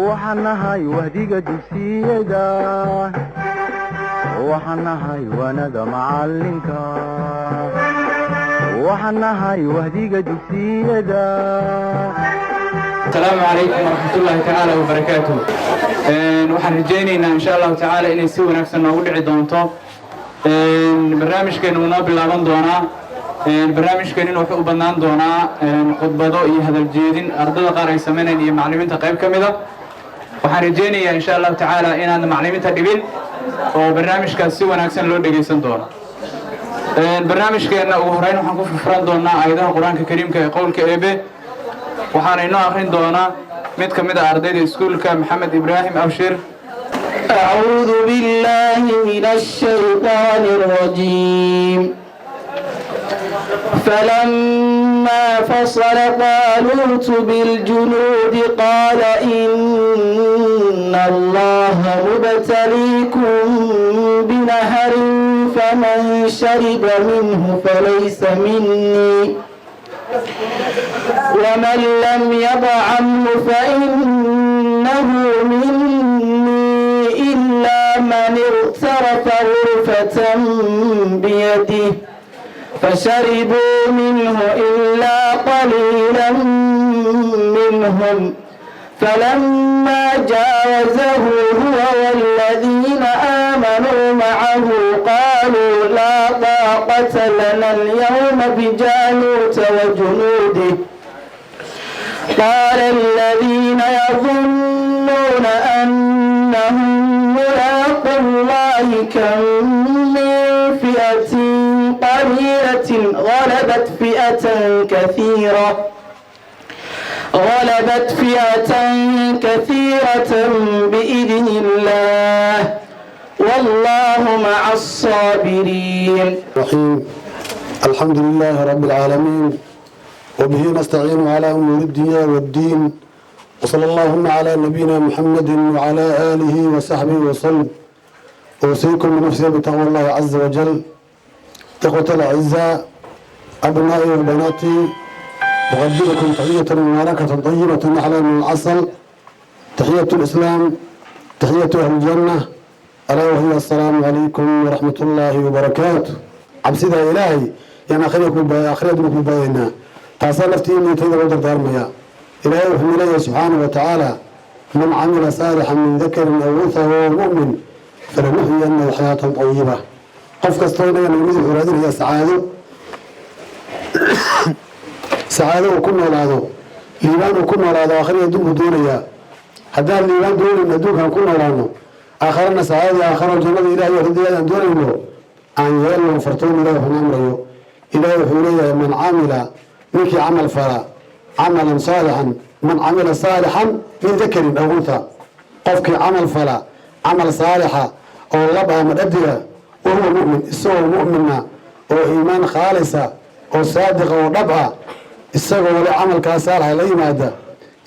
waxaan nahay wahdiga dugsiyada waxaan nahay wanada macalinka waxaan nahay wahdiga dugsiyada السلام عليكم ورحمة الله تعالى وبركاته. waxaan rajaynaynaa insha Allah ta'ala inay si wanaagsan noogu dhici doonto. barnaamijkeenu noo bilaaban doonaa. barnaamijkeenu wuxuu u banaan doonaa khudbado iyo hadal jeedin ardayda qaar ay sameynayaan iyo macallimiinta qayb kamid ah. waxaan rajaynayaa insha Allah ta'ala inaan macallimiinta dhibin oo barnaamijkaas si wanaagsan loo dhageysan doono. barnaamijkeena ugu horeyn waxaan ku furfuran doonaa aayadaha Quraanka Kariimka ee qowlka Eebe. waxaan inoo akhrin doonaa mid ka mid ah ardayda iskuulka Maxamed Ibrahim Abshir. أعوذ بالله من الشيطان الرجيم. فلما فصل طالوت بالجنود قال إن الله مبتليكم بنهر فمن شرب منه فليس مني ومن لم يطعمه فإنه مني إلا من اغترف غرفة بيده فشربوا منه إلا قليلا منهم فلما جاوزه هو والذين آمنوا معه قالوا لا طاقة لنا اليوم بجالوت وجنوده قال الذين يظنون أنهم ملاقو الله كم من فئة قليلة غلبت فئة كثيرة بإذن الله والله مع الصابرين. الحمد لله رب العالمين وبه نستعين على أمور الدنيا والدين وصلى اللهم على نبينا محمد وعلى آله وصحبه وسلم. أوصيكم بنفسي بتقوى الله عز وجل. إخوة الأعزاء أبنائي وبناتي أقدمكم تحية مباركة طيبة أحلى من العسل تحية الإسلام تحية أهل الجنة ألا وهي السلام عليكم ورحمة الله وبركاته. عبسيدها إلهي يعني أخرجكم بينا تاسا نفتي إني تيدا ودر دارميا إلهي وحمد الله سبحانه وتعالى من عمل صالحا من ذكر أو أنثى وهو مؤمن فلنحيينه حياة طيبة. قف كستونا ينميز حرادين هي سعادة وكنا ولاده ليبان وكنا ولاده آخر يدوم دونيا هذا الليبان دون ندوك كنا ولاده آخرنا سعادة آخر الجنة إلهي وحدي أن دونه أن يلو فرطون إلهي ونمره إلهي وحوليه من عمل منك عمل فلا عملا صالحا من عمل صالحا من ذكر أو أنثى قفك عمل فلا عمل صالحا أو لبها مددرة وهو مؤمن السوء مؤمنا وإيمان خالصة أو صادقة ولبها السوء ولا عمل كصالحا لي ماذا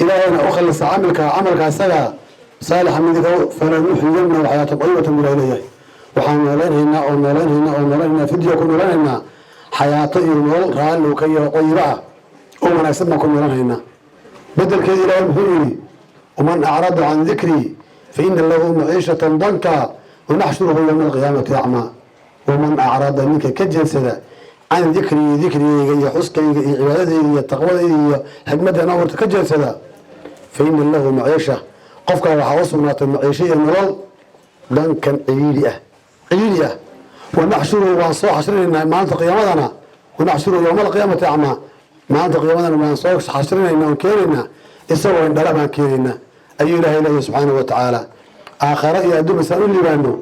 إلهي أنا أخلص عمل كصالحا صالحا من ذكر فلنحيينه حياة طيبة من إليه وحنولنا فيديو كنا حياة النور رال وكي طيبة ومن أسمى كنا هنا بدل كذا إلى المهوري ومن أعرض عن ذكري فإن له معيشة ضنكا ونحشره يوم القيامة أعمى ومن أعرض منك كجنسة عن ذكري يحسك عبادتي التقوى حكمتي نور كجنسة فإن له معيشة قفك وحوصنا المعيشية النور ضنكا عيلية ونحشره وانصو حشرنا ما أنت قيامتنا ونحشره يوم القيامة أعمى ما أنت قيامتنا ما أنصو حشرنا إنه كيرنا إسوا إن دربا كيرنا أي إله إله سبحانه وتعالى آخر يأدو مسألة اللي بأنه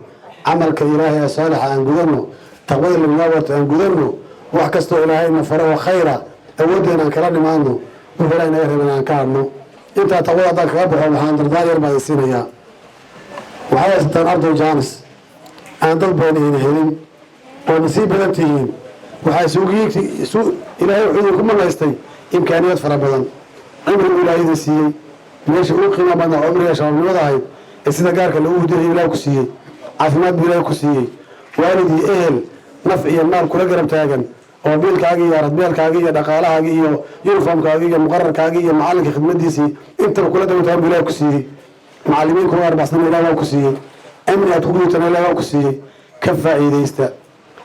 عمل كإله صالح أن قدرنه تقوير المناورة أن قدرنه وحكستو إلهي مفره خيرا أودنا أن كلامي ما عنده وفلا إن يهربنا أن كارنه إنت تقوير ذلك ربه وحان دردان يربع السينية وحيا ستان أرض الجانس aan dad badan ayna helin oo nasiib badan tihiin waxaa suuq ilaahay wuxuu ku malaystay imkaaniyad fara badan cimrigu ilaahayda siiyey meesha uu qiimo badan cumriga shabaabnimada ahayd ee sida gaarka lagu hudiyay ilaahay ku siiyey caafimaad buu ilaahay ku siiyey waalidii ehel naf iyo maal kula garab taagan oo biilkaaga iyo radbeelkaaga iyo dhaqaalahaaga iyo uniformkaaga iyo muqararkaaga iyo macalinka khidmadiisii intaba kula dawtaan buu ilaahay ku siiyey معلمين كل 4 سنين إلى وكسية أمن أتقولوا إلى وكسية كفى إيديستا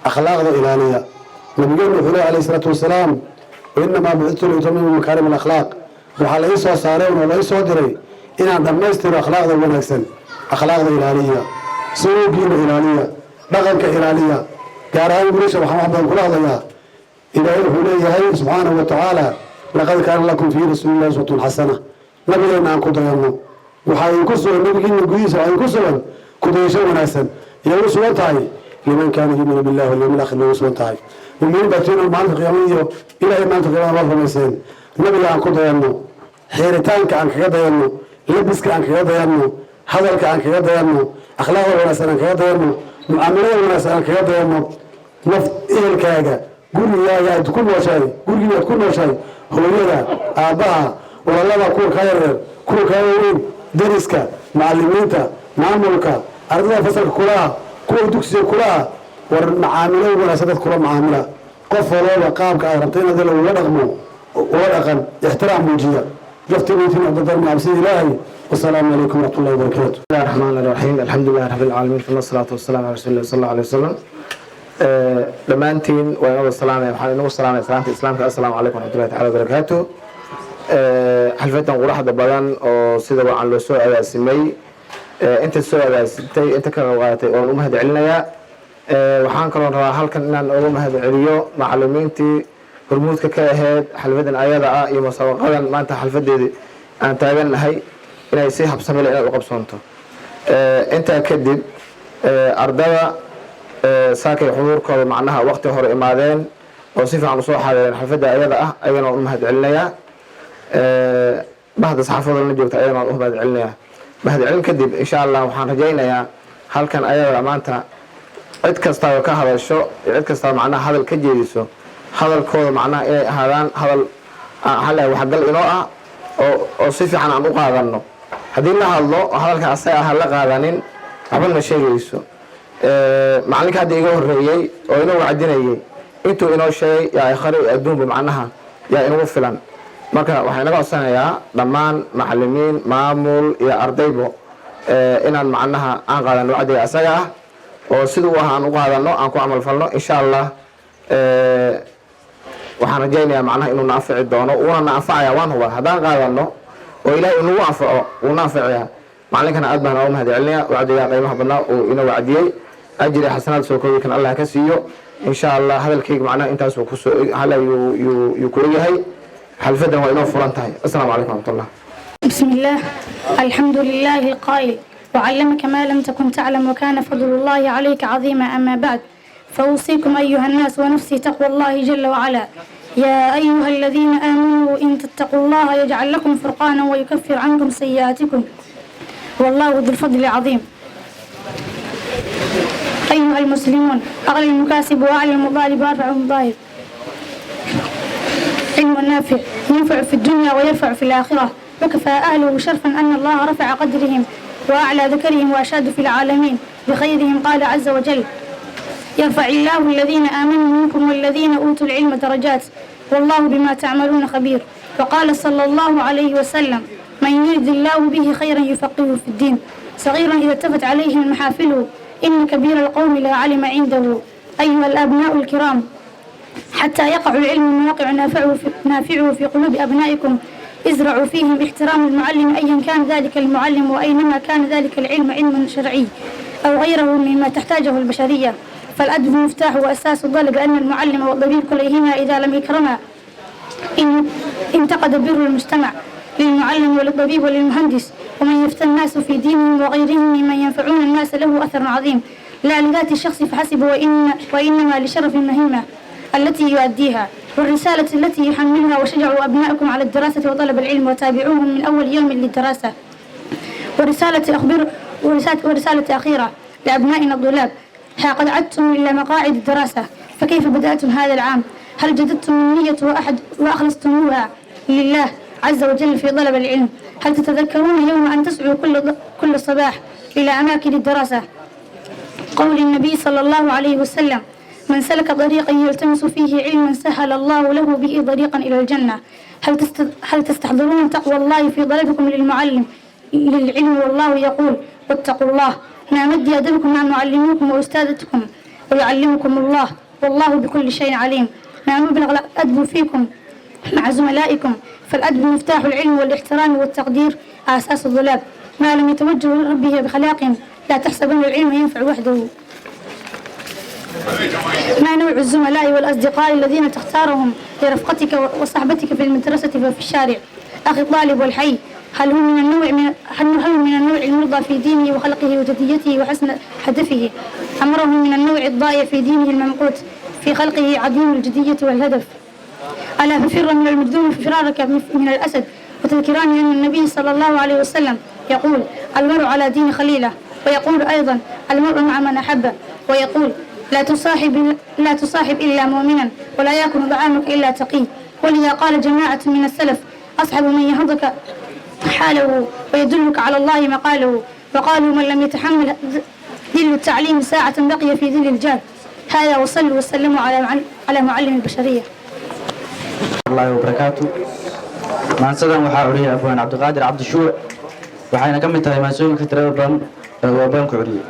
أخلاق الإلهية نبينا الحلال عليه الصلاة والسلام وإنما بعثت لأتمم مكارم الأخلاق وحال إيسو صارين ولا إيسو دري إن عندما يستر أخلاق ونكسن أخلاق الإلهية سلوكين الإلهية بغنك إلهية قارئين بريشة وحمد كل هذا إلهي الحلال سبحانه وتعالى لقد كان لكم في رسول الله أسوة حسنة نبينا أن كدينا وحال يكسر النبي النبي وحال يكسر كديشة وناسا يوسف وطاي لمن كان يؤمن بالله واليوم الآخر يوسف وطاي ومن باتين المعنى القيامية إلى إيمان القيامة الله فمسين نبي عن كدينا حيرتانك عن كدينا لبسك عن كدينا hadalka aan kaga dayano akhlaaqda wanaagsan aan kaga dayano mu'aamalada wanaagsan aan kaga dayano naf ehelkaaga gurigaaga aad ku nooshahay guriga aad ku nooshahay hooyada aabaha walaalada kuwa ka yaryar kuwa ka weyn dariska macallimiinta maamulka ardayda fasalka kulaha kuwa dugsiga kulaha war macaamilada wanaagsan dad kula macaamila qof walba qaabka ay rabtay inaad la dhaqmo oo dhaqan ixtiraam muujiya يفتنيتنا بدر مع عبد الله والسلام عليكم ورحمة الله وبركاته. بسم الله الرحمن الرحيم الحمد لله رب العالمين ثم الصلاة والسلام على رسول الله صلى الله عليه وسلم. لمانتين وأنا السلام عليكم السلام عليكم السلام عليكم ورحمة الله تعالى وبركاته. حلفتنا وراح دبلان أو سيدا وعن السؤال على سمي أنت السؤال على ستي أنت كان وقاتي أو أمهد علنا وحان كلون هل كنا أمهد عليو معلومينتي hormuudka ka ahayd xalfadan ayada ah iyo musaabaqadan maanta xalfadeedii aan taaganahay inay si habsami leh u qabsoonto inta kadib ardada saakay xuduurkooda macnaha waqti hore imaadeen oo si fiican u soo xaadireen xalfada ayada ah ayagana u mahad celinaya bahda saxaafadda la joogta ayagana u mahad celinaya mahad celin kadib insha Allah waxaan rajaynayaa halkan ayada maanta cid kasta oo ka hadasho cid kasta macnaha hadal ka jeediso hadalkooda macnaha inay ahaadaan hadal hal waxgal inoo ah oo si fiican aan u qaadano haddii la hadlo hadalka asaga ah la qaadanin waxba ma sheegayso macalinka hadda iga horeeyay oo inoo wacdinayay intuu inoo sheegay yaa akhri adduunba macnaha yaa inuu filan marka waxaan naga codsanayaa dhammaan macallimiin maamul iyo ardaybo inaan macnaha aan qaadano wacdiga asaga ah oo sidoo ah aan u qaadano aan ku amal falno insha Allah waxaan rajaynayaa macnaha inuu naafici doono uuna naafacaya waan huba haddaan qaadano oo ilaahay inuu anfaco uu naaficaya macalinkana aad baan ugu mahad celinaya wacdiga qiimaha badnaa uu inoo wacdiyey ajri xasanaad soo koobi kan Allah ka siiyo insha Allah hadalkayga macnaha intaas uu ku soo hala yu ku yahay xalfadan waa inoo furan tahay assalaamu calaykum warahmatullaah بسم الله الحمد لله القائل وعلمك ما لم تكن تعلم وكان فضل الله عليك عظيما أما بعد فأوصيكم أيها الناس ونفسي تقوى الله جل وعلا يا أيها الذين آمنوا إن تتقوا الله يجعل لكم فرقانا ويكفر عنكم سيئاتكم والله ذو الفضل العظيم. أيها المسلمون أغلى المكاسب وأعلى المضارب وأرفع المضارب علم نافع ينفع في الدنيا ويرفع في الآخرة وكفى أهله شرفا أن الله رفع قدرهم وأعلى ذكرهم وأشاد في العالمين بخيرهم قال عز وجل يرفع الله الذين آمنوا منكم والذين أوتوا العلم درجات والله بما تعملون خبير. وقال صلى الله عليه وسلم من يرد الله به خيرا يفقهه في الدين صغيرا إذا التفت عليه محافله إن كبير القوم لا علم عنده. أيها الأبناء الكرام حتى يقع العلم المواقع نافعه في قلوب أبنائكم ازرعوا فيهم احترام المعلم أيا كان ذلك المعلم وأينما كان ذلك العلم علما شرعي أو غيره مما تحتاجه البشرية فالأدب مفتاح وأساس الطالب أن المعلم والطبيب كليهما إذا لم يكرما انتقد بر المجتمع للمعلم وللطبيب وللمهندس ومن يفتى الناس في دينهم وغيرهم ممن ينفعون الناس له أثر عظيم لا لذات الشخص فحسب وإنما لشرف المهمة التي يؤديها والرسالة التي يحملها وشجعوا أبنائكم على الدراسة وطلب العلم وتابعوهم من أول يوم للدراسة. ورسالة أخيرة لأبنائنا الطلاب قد عدتم إلى مقاعد الدراسة فكيف بدأتم هذا العام؟ هل جددتم النية وأخلصتموها لله عز وجل في طلب العلم؟ هل تتذكرون يوم أن تسعوا كل صباح إلى أماكن الدراسة؟ قول النبي صلى الله عليه وسلم من سلك طريقا يلتمس فيه علما سهل الله له به طريقا إلى الجنة. هل تستحضرون تقوى الله في طلبكم للمعلم للعلم والله يقول واتقوا الله. ما مد أدبكم مع معلميكم وأستاذتكم ويعلمكم الله والله بكل شيء عليم. ما مبلغ الأدب فيكم مع زملائكم، فالأدب مفتاح العلم والاحترام والتقدير أساس الظلام. ما لم يتوجه لربه بخلاق لا تحسبن العلم ينفع وحده. ما نوع الزملاء والأصدقاء الذين تختارهم لرفقتك وصحبتك في المدرسة وفي الشارع؟ أخي الطالب والحي، هل هو من النوع المرضى في دينه وخلقه وجديته وحسن هدفه، أم هو من النوع الضائع في دينه الممقوت في خلقه عديم الجدية والهدف؟ ألا ففر من المجذوم فرارك من الأسد، وتذكران أن النبي صلى الله عليه وسلم يقول المرء على دين خليله، ويقول أيضا المرء مع من أحبه، ويقول لا تصاحب إلا مؤمنا ولا يأكل طعامك إلا تقي. ولذا قال جماعة من السلف أصحب من يهضك حاله ويدلك على الله مقاله، وقالوا من لم يتحمل ذل التعليم ساعة بقي في ذل الجهل. هذا وصلوا وسلموا على معلم البشرية. الله وبركاته. maansadan waxaa uriyay abwaan cabdiqaadir cabdishuuc waxayna ka mid tahay maansooyinka tirada badan ee uu abwaanku uriyay.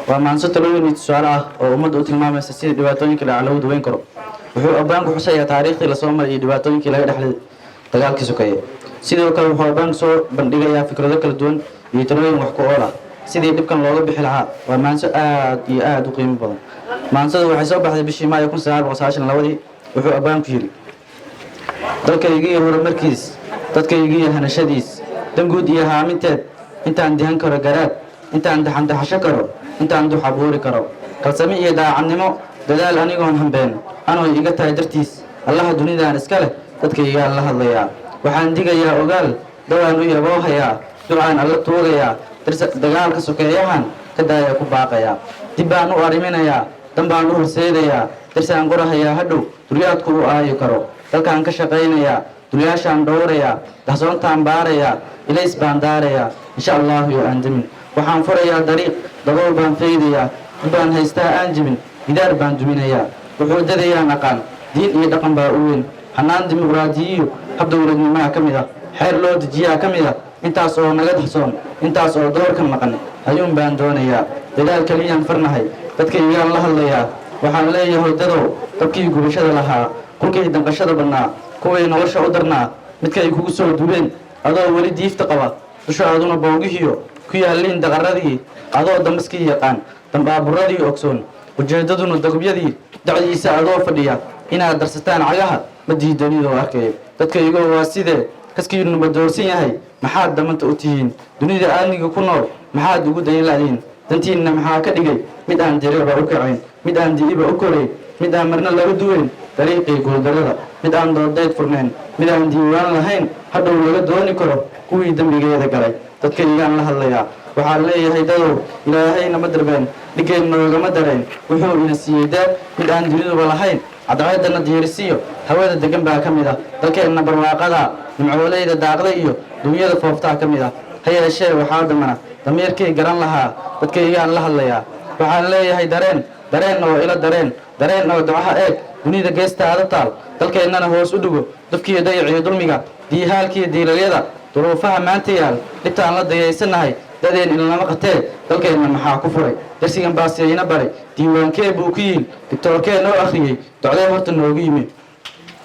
waa maanso talooyin iyo tusaale ah oo ummadda u tilmaamaysa sida dhibaatooyinka lagu daweyn karo. wuxuu abwaanku xusayaa taariikhdii lasoo maray iyo dhibaatooyinkii laga dhexlay dagaalkii sokeeye. sidoo kale wuxuu abwaanku soo bandhigayaa fikrado kala duwan iyo talooyin wax ku ool ah sidii dhibkan looga bixi lahaa. waa maanso aad iyo aad u qiimo badan. maansadu waxay soo baxday bishii Maayo 1992. wuxuu abwaanku yiri: dalkaygiiyo horumarkiis, dadkaygiiyo hanashadiis, danguud iyo haaminteed, intaan dihan karo garaad, intaan daxandaxasho karo, intaan dux abuuri karo, kalsami iyo daacadnimo, dadaal anigoon hambeen, anoo iga tahay dartiis, allaha dunidaan iska leh, dadkaygaan la hadlayaa. waxaan digayaa ogaal, dawaan u yaboohayaa, ducaan alla tuugayaa, dagaalka sokeeyahan ka daaya ku baaqayaa. dib baan u arriminayaa, dan baan u horseedayaa, darsaan qorahayaa hadhow, duryaadku u aayi karo. dalkaan ka shaqaynayaa, dulyaashaan dhowrayaa, dahsoontaan baarayaa, ilays baan daarayaa, insha allahu yo aan demin. waxaan furayaa dariiq, dabool baan faydayaa, baan haystaa aan jibin, gidaar baan duminayaa. wuxuu dadayaan aqaan, diin iyo dhaqan baa u weyn, xanaan dimuqraadiyiyo hab dowladnimaha ka mid ah, xeer loo dejiyaa ka mid ah. intaas oo naga dahsoon, intaas oo doorka maqan, ayuun baan doonayaa. dadaal keliyaan farnahay, dadkaygaan la hadlayaa. waxaan leeyahay dadow, dabkii gubashada lahaa, kulkay danqashada badnaa, kuway nolosha u darnaa, midkay kugu soo dubeen adoo weli diifta qaba, dushaaduna boogihiyo ku yaalliin daqaradii, adoo damaskii yaqaan, dambaaburadii ogsoon, ujeeddaduna dagubyadii dacdiisa adoo fadhiya, inaad darsataan cagaha ma diidanidoo arkay. dadkaygoo waa sidee, kaskiinu ma doorsan yahay, maxaad damanta u tihiin, dunida aadniga ku nool maxaad ugu daylaadiin. dantiinna maxaa ka dhigay mid aan diriiba u kacayn, mid aan di'iba u korayn, mid aan marna laga duwayn dariiqii guuldarrada, mid aan doodayd furnayn, mid aan diiwaan lahayn, hadhow laga dooni karo kuwii dembigeeda galay. dadkaygaan la hadlayaa. waxaan leeyahay dadow, ilaahayna ma darbeen, dhigeen noogama darayn, wuxuu ina siiyey daab mid aan duniduba lahayn. cadceeddana diirisiyo hawada degan baa ka mid ah, dalkeenna barwaaqada, nimcooleyda daaqda iyo dunyada fooftaa ka mid ah. ha yeeshee waxaa damana damiirkay garan lahaa, dadkaygaan la hadlayaa. waxaan leeyahay dareen oo ila dareen oo ducaha eeg, dunida geestaada taal, dalkeennana hoos u dhigo dufkiiyo dayaciyo dulmiga, diihaalkiiyo diilalyada, duruufaha maanta yaal, dhibtaan la dayaysanahay, dadeen ilnama qatee, dalkeenna maxaa ku furay. darsigan baasiyayna baray, diiwaankee buu ku yiil, digtoorkee noo akhriyey, docdee horta noogu yimi.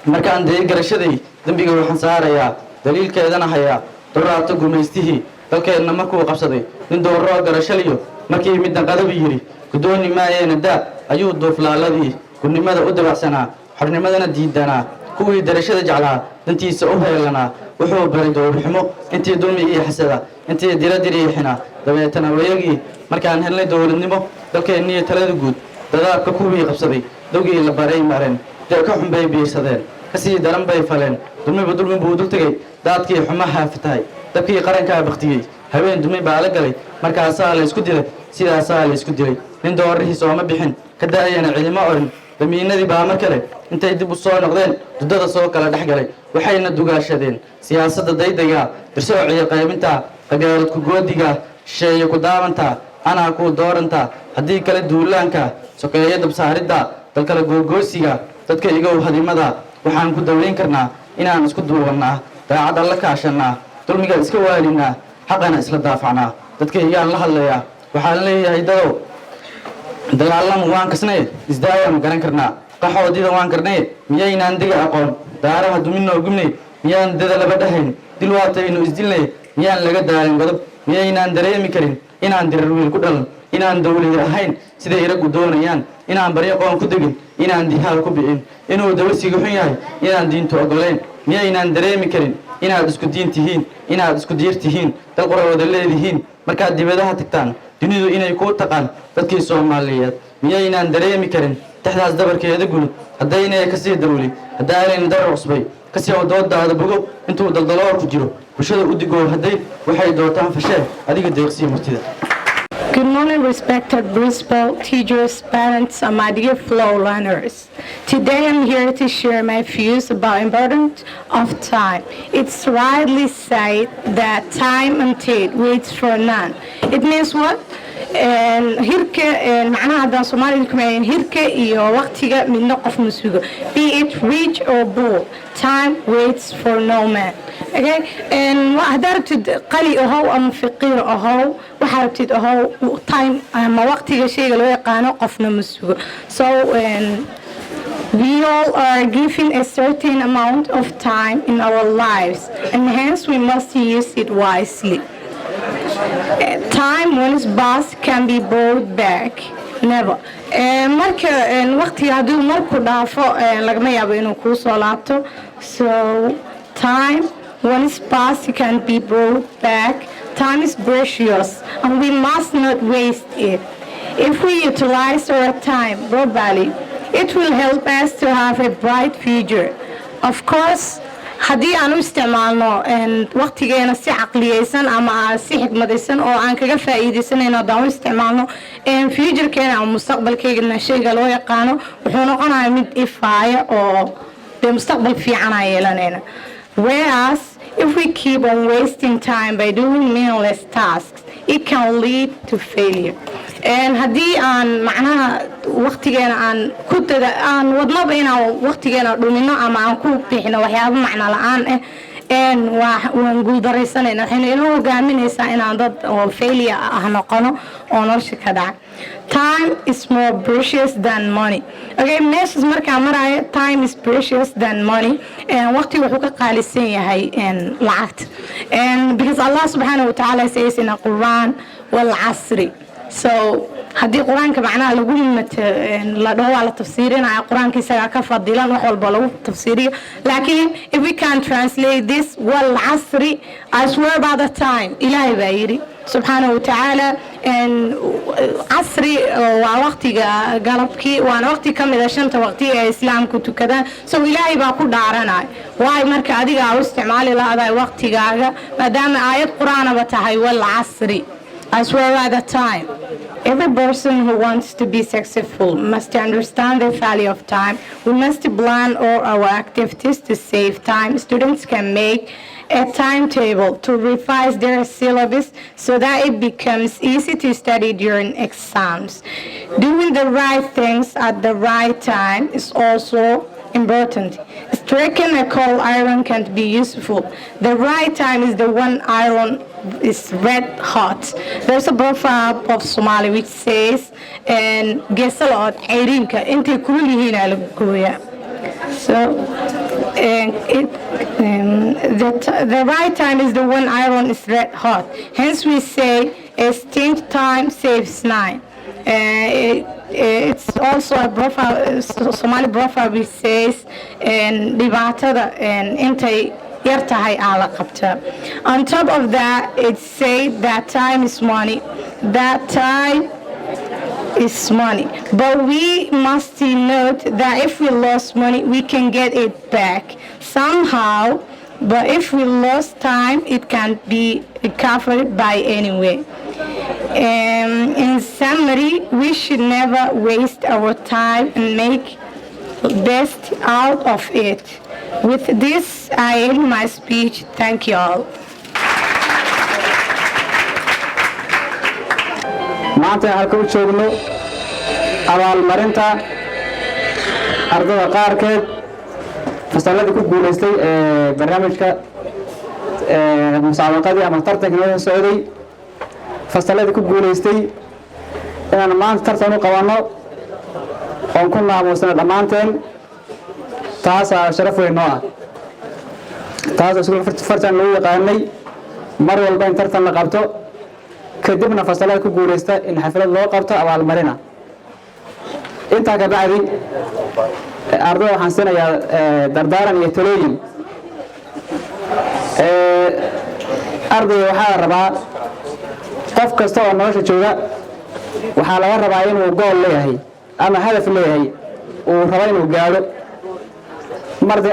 markaan dayay garashaday, dembiga waxaan saarayaa, daliilkeedana hayaa, duraato gumaystihii dalkeenna markuu qabsaday, nin doorroo garashaliyo markii middan qadabi yidhi, guddooni maayeena daa, ayuu duuflaaladii gudnimada u dabacsanaa, xornimadana diidanaa, kuwii darashada jeclaa dantiisa u heelanaa. wuxuu baray dowrxumo intii dulmi iyo xasada, intii diradiriixina, dabeetana wayagii markaan helnay dowladnimo, dalkeenniyo talada guud, dadaabka kuwii qabsaday, dowgii la baray mareen, dee ka xun bay biirsadeen, kasii daran bay faleen, dulmi buu dul tegey, daadkii xumaha fatahay, dabkii qarankaa baktiyey, haween dumi baa la galay, markaasaa la isku dilay, sidaasaa la isku dilay. nin doorrihii sooma bixin, ka da'ayana cidimo orin, damiinadii baa mar kale intay dib u soo noqdeen, duddada soo kala dhex galay, waxayna dugaashadeen siyaasadda daydaga, dirsoociyo qaybinta, qabyaaladku goodiga, shisheeye ku daawantaa, anaa kuu doorantaa, haddii kale duulaanka, sokeeye dabsaaridda, dalkala googoosiga, dadka igow hadimada. waxaan ku daweyn karnaa inaan isku duubannaa, daacad alla kaashannaa, dulmiga iska waalinaa, xaqana isla daafacnaa dadka iyaan la hadlayaa waxaan leeyahay dadow dagaalama waan kasnay isdaaya ma garan karnaa qaxoodida waan karnay miyaynaan diga aqoon daaraha duminoo gubnay miyaan dada laba dhahayn dil waataynu isdilnay miyaan laga daalin godob miyaynaan dareemi karin inaan dirar wiil ku dhalan inaan dawladi ahayn siday iragu doonayaan inaan baryo qoon ku degin inaan dihaal ku bixin inuu dawasiga xun yahay inaan diintu ogoleyn miyaynaan dareemi karin inaad isku diin tihiin inaad isku diir tihiin dal qura wada leedihiin markaad dibadaha tagtaan dunidu inay kuu taqaan dadkii Soomaaliyeed miyaynaan dareemi karin taxdaas dabarkeeda gulud haddaynay ka sii dawli haddaanay dar cusbay ka sii wadoodaada bogow intuu daldaloor ku jiro bulshada u digoo hadday waxay dootaan fashee adiga deeqsiyo murtida. Good morning, respected principal, teachers, parents, and my dear fellow learners. Today I'm here to share my views about importance of time. It's rightly said that time until waits for none. It means what? Hirka macnaha haddaan Soomaalidu ku maayin hirka iyo waqtiga midna qof ma sugo. Be it rich or poor, time waits for no man. Okay, haddaad rabtid qali ahow ama faqiir ahow waxaad rabtid ahow time ama waqtiga shayga loo yaqaano qofna ma sugo. So we all are given a certain amount of time in our lives and hence we must use it wisely. Time when it's past can be brought back. Never. Marka waqtiga hadduu marku dhaafo lagama yaabo inuu kuu soo laabto. So time when it's past can be brought back. Time is precious and we must not waste it. If we utilize our time properly, it will help us to have a bright future. Of course, haddii aan u isticmaalno waqtigeena si caqliyeysan ama si xikmadaysan oo aan kaga faa'iideysanayno haddaan u isticmaalno futurekeena ama mustaqbalkeena shayga loo yaqaano wuxuu noqonayaa mid ifaaya oo dee mustaqbal fiican aan yeelanayna. Whereas if we keep on wasting time by doing meaningless tasks, it can lead to failure. haddii aan macnaha waqtigeena aan wadnaba inaan waqtigeena dhumino ama aan ku bixino waxyaabo macno la'aan waan guuldaraysanayna waxayna inoo hogaaminaysaa inaan dad oo failure ah noqono oo nolosha ka dhaca. Time is more precious than money. Okay, meeshas markaan maraayo time is precious than money waqtiga wuxuu ka qaalisan yahay lacagta because Allah subhanahu wa ta'ala says in the Quran wal asri. So haddii quraanka macnaha lagu la dhaho waa la tafsiirinaya quraanka isaga ka fadilan wax walba lagu tafsiiriyo laakiin if we can translate this wal asri I swear by the time ilaahay baa yiri subhanahu wa ta'ala asri waa waqtiga galabkii waana waqti ka mid ah shanta waqti ee islaamku tukadaan so ilaahay baa ku dhaaranay waay marka adiga u isticmaali lahayd waqtigaaga maadaama aayad quraanaba tahay wal asri I swear by the time. Every person who wants to be successful must understand the value of time. We must plan all our activities to save time. Students can make a timetable to revise their syllabus so that it becomes easy to study during exams. Doing the right things at the right time is also important. Striking a cold iron can't be useful. The right time is the one iron is red hot. There's a proverb of Somali which says, "Gesalot ayrinka inta kullihiin ala gooya." So the right time is the one iron is red hot. Hence we say, "A stint time saves nine." It's also a proverb, Somali proverb which says, "Dhibaatada intay yartahay ala qabta." On top of that, it says that time is money. That time is money. But we must note that if we lost money, we can get it back somehow. But if we lost time, it can't be recovered by any way. In summary, we should never waste our time and make best out of it. With this, I end my speech. Thank you all. maanta halka u joogno abaalmarinta ardayda qaarkeed fasalladii ku guulaystay barnaamijka musaabaqadii ama tartankii noo socday fasalladii ku guulaystay inaan maanta tartan u qabanno oon ku maamuusano dhammaanteen taasaa sharaf weyn noo ah taasoo iskuul fartan lagu yaqaanay mar walba in tartan la qabto kadibna fasallada ku guulaysta in xaflad loo qabto abaalmarina intaa ka bacdi ardayda waxaan siinayaa dardaaran iyo talooyin ardayga waxaa la rabaa qof kasta oo nolosha jooga waxaa laga rabaa inuu gool leeyahay ama hadaf leeyahay uu rabo inuu gaadho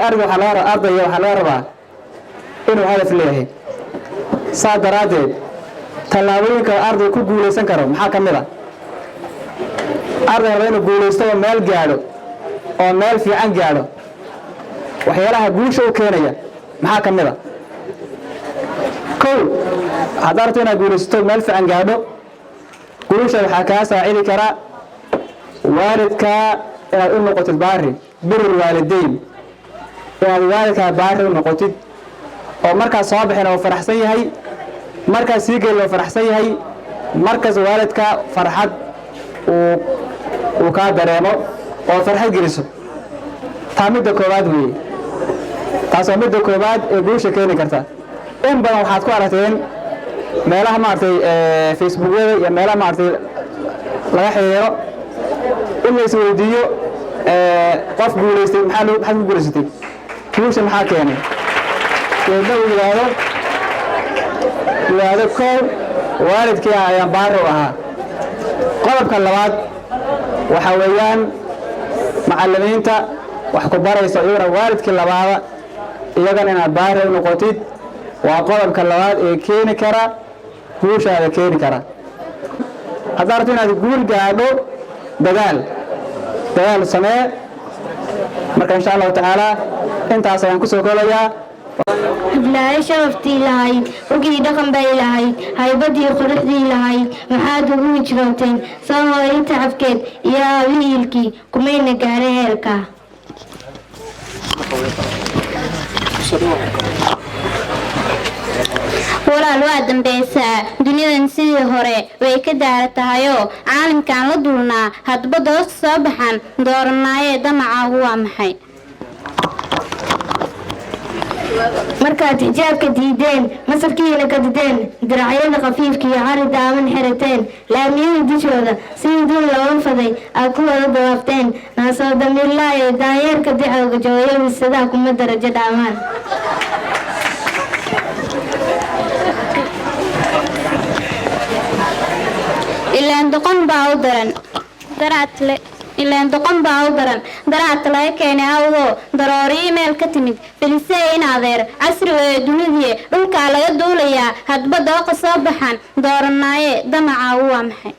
ardayga waxaa laga rabaa inuu hadaf leeyahay saa daraaddeed tallaabooyinka ardayga ku guulaysan karo maxaa ka mid a ardayga raba inuu guulaysto oo meel gaadho oo meel fiican gaadho waxyaalaha guusha u keenaya maxaa ka mid a kow haddaad rabto inaad guulaysato meel fiican gaadho guusha waxaa kaa saacidi karaa waalidkaa inaad u noqotid baari birul waalidayn inaad waalidkaa baari u noqotid oo markaas soo baxina uu faraxsan yahay markaas sii gelin uu faraxsan yahay markaas waalidkaa farxad uu kaa dareemo oo farxad geliso taa midda koowaad weeye taas waa midda koowaad ee guusha keeni karta in badan waxaad ku aragteen meelaha maaragtay facebookyada iyo meelaha maaragtay laga xiriiro in la isweydiiyo qof guulaystay maxaad ku guulaysatay guusha maxaa keenay keedna uu yidhaahdo kow waalidkii ayaan baari u ahaa qodobka labaad waxaa weeyaan macallimiinta wax ku baraysa iyagana waalidkii labaada iyagana inaad baari u noqotid waa qodobka labaad ee keeni kara guushaada keeni kara haddaad rabto inaad guul gaadho dadaal samee marka insha allahu tacaala intaas ayaan kusoo koobayaa hiblaayo sharaftii lahayd ogii dhaqan bay lahayd haybadii quruxdii lahayd maxaad ugu hijroonteen soo hooyay tacabkeed iyo aabihiilkii kumayna gaara heelka walaal waa dambaysaa duniyadan sidii hore way ka daara tahayoo caalamkaan la duulnaa hadba doosta soo baxan dooranaayee damacaagu waa maxay markaad xijaabka diideen masarkiina ka dideen diracyada khafiifka iyo cari daaman xirateen laamiyada dushooda sidii dul looga faday aad ku wada dawaafteen naasoo damiirlaayo daanyeerka dicooga jooyo wisadaha kuma darajo dhaamaan ilaan doqon baa u daran daraadta laga keenay awdoo daroorii meel ka timid filisee in adeer casriga ee dunidii dhulkaa laga duulayaa hadba dooqa soo baxan dooranaaye damacaagu waa maxay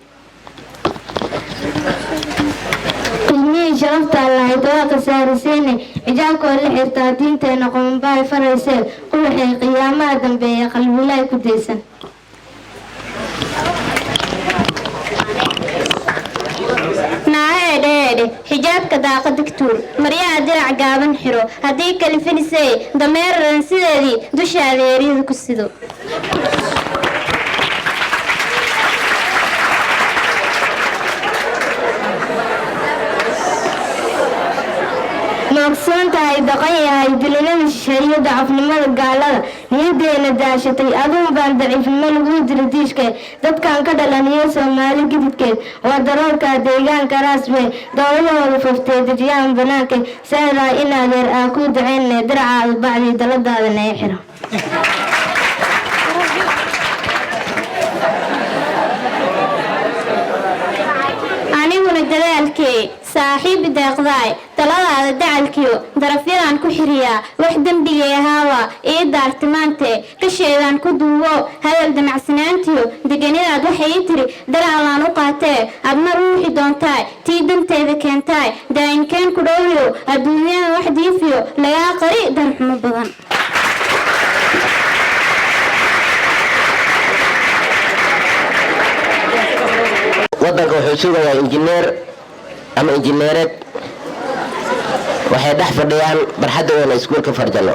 qiimihii sharaftaa lahayd waa khasaariseyne xijaabkoo la xirtaa diinteena qomanbahay faraysee u waxay qiyaamaha dambeeya qalbilaay ku daysan naahedheedhe xijaabka daaqa digtuur maryaha dirac gaaban xiro haddii kali filisey dameeraran sideedii dushaada eeriyada ku sido maogsoon tahay daqan yahay dulinada shisheeyo dacafnimada gaalada niyadeena daashatay aduun baan daciifnimo lagu dira diishke dadkan ka dhalaniyo soomaali gididkeed waa daroorka deegaanka raasme dowladahooda faftee dejiyaan banaanka saadaa in adeer aa ku daceyne diracaada bacdii daladaada naga xiro aniguna dadaalkee saaxiibi deeqdaay taladaada dacalkiyo darafyadaan ku xiriyaa wax dembigay ahaawaa ii daartimaante kasheedaan ku duubo hadal damacsanaantiyo deganidaad waxay ii tiri daraalaan u qaatee adna ruuxi doontaay tii danteeda keentaay daayinkeen ku dhowriyo adduunyada wax diifiyo lagaa qari darxumo badan wadanka wuxuu sugayaa injineer ama injineereed waxay dhex fadhiyaan barxadda weyna iskuulka Farjano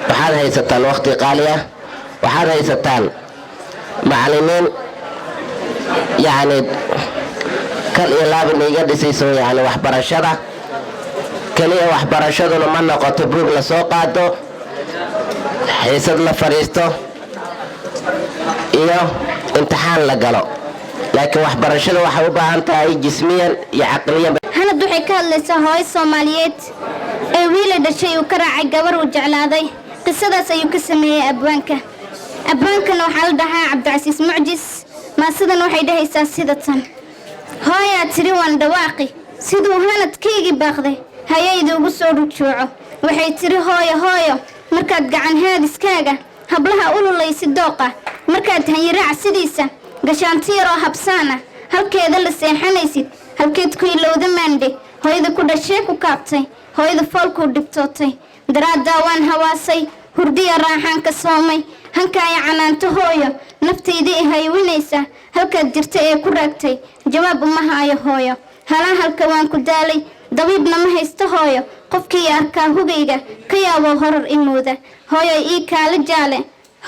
waxaad haysataan waqti qaali ah, waxaad haysataan macallimiin yacni kal iyo laabin iga dhisayso yacni waxbarashada kaliya. waxbarashaduna ma noqoto buug la soo qaado, xiisad la fadhiisto iyo imtixaan la galo, laakiin waxbarashada waxay u baahan tahay jismiyan iyo caqliyan. hanad waxay ka hadlaysaa hooyo Soomaaliyeed ee wiil dhashay uu ka raacay gabar uu jeclaaday. qisadaas ayuu ka sameeyay abwaanka. abwaankana waxaa la dhahaa Cabdicasiis Mucjis. maasadan waxay dhahaysaa sida tan: hooyaa tiri waan dhawaaqi siduu hanadkaygii baaqday, hayayda ugu soo rujuuco. waxay tiri hooyo hooyo markaad gacan haadiskaaga hablaha ululaysi dooqa, markaad hanyiraac sidiisa gashaantiyaroo habsaana halkeeda la seexanaysid, halkeed ku ilowda maandhe hooyada ku dhashee ku kaabtay, hooyada foolkuu dhibtootay. daraaddaa waan hawaasay hurdiya raaxaan ka soomay, hankaaya canaanto hooyo naftayda i haywinaysa, halkaad jirta ee ku raagtay jawaab uma haayo hooyo. halaan halka waan ku daalay dabiibna ma haysto hooyo, qofkii arkaa hugayga ka yaaboo horar imooda. hooyo ii kaala jaale,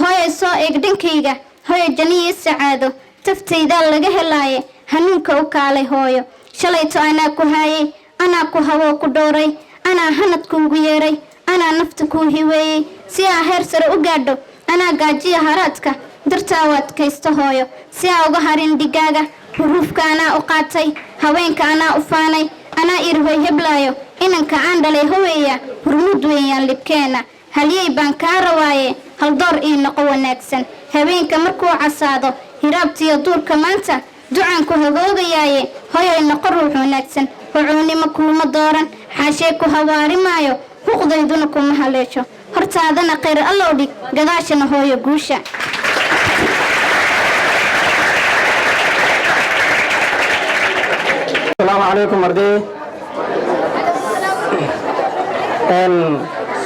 hooyo soo eeg dhankayga, hooyo janiyo sacaado taftaydaa laga helaaye, hanuunka u kaalay hooyo. shalayto anaa ku haayay, anaa ku hawoo ku dhowray, anaa hanadkuugu yeeray, anaa nafta kuu hiweeyey. si aa heer sare u gaadho anaa gaajiya haraadka dartaa u adkaysto hooyo. si aa uga harin dhigaaga huruufka anaa u qaatay, haweenka anaa u faanay, anaa irhoy heblaayo inanka aan dhalay howeeya hurmud weeyaan libkeena. halyey baan kaa rawaaye haldoor ii noqo wanaagsan, habeenka markuu casaado hiraabtiyo duurka maanta ducaan ku hagoogayaaye hooyoy noqo ruux wanaagsan. hucuunimo kuuma dooran, xaashee ku hawaari maayo, huqdayduna kuma haleesho. hortaadana khayr allow dhig, gadaashana hooyo guusha. السلام عليكم أردي